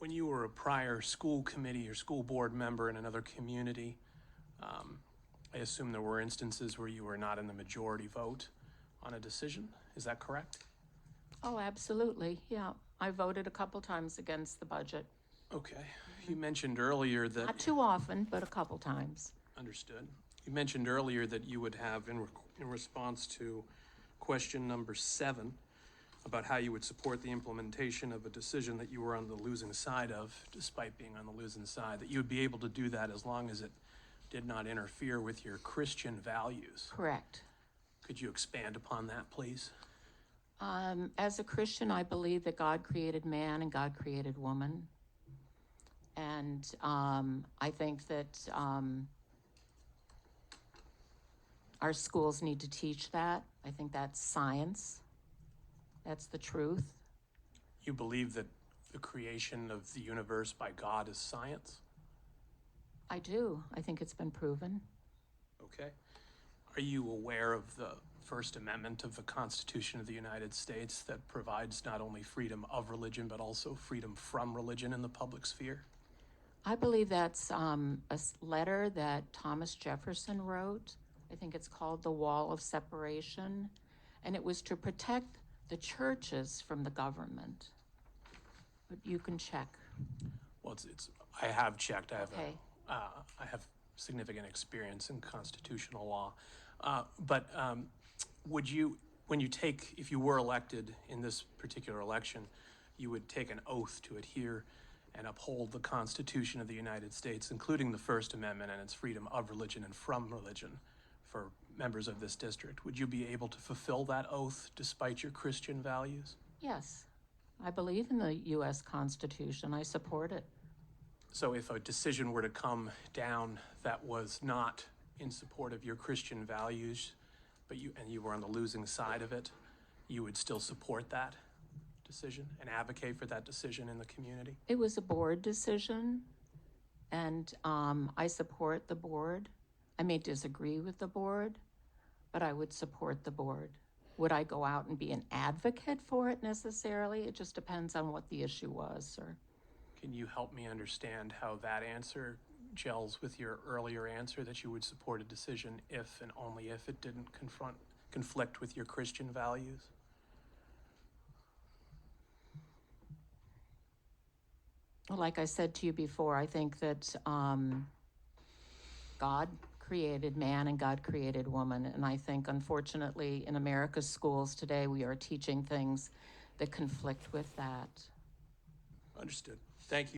When you were a prior school committee or school board member in another community, I assume there were instances where you were not in the majority vote on a decision. Is that correct? Oh, absolutely, yeah. I voted a couple times against the budget. Okay. You mentioned earlier that... Not too often, but a couple times. Understood. You mentioned earlier that you would have, in response to question number 7, about how you would support the implementation of a decision that you were on the losing side of, despite being on the losing side, that you would be able to do that as long as it did not interfere with your Christian values. Correct. Could you expand upon that, please? As a Christian, I believe that God created man and God created woman. And I think that our schools need to teach that. I think that's science. That's the truth. You believe that the creation of the universe by God is science? I do. I think it's been proven. Okay. Are you aware of the First Amendment of the Constitution of the United States that provides not only freedom of religion, but also freedom from religion in the public sphere? I believe that's a letter that Thomas Jefferson wrote. I think it's called The Wall of Separation. And it was to protect the churches from the government. But you can check. Well, I have checked. I have significant experience in constitutional law. But would you, if you were elected in this particular election, you would take an oath to adhere and uphold the Constitution of the United States, including the First Amendment and its freedom of religion and from religion for members of this district. Would you be able to fulfill that oath despite your Christian values? Yes. I believe in the U.S. Constitution. I support it. So if a decision were to come down that was not in support of your Christian values, but you were on the losing side of it, you would still support that decision and advocate for that decision in the community? It was a board decision, and I support the board. I may disagree with the board, but I would support the board. Would I go out and be an advocate for it necessarily? It just depends on what the issue was, sir. Can you help me understand how that answer gels with your earlier answer that you would support a decision if and only if it didn't conflict with your Christian values? Well, like I said to you before, I think that God created man and God created woman. And I think, unfortunately, in America's schools today, we are teaching things that conflict with that. Understood. Thank you.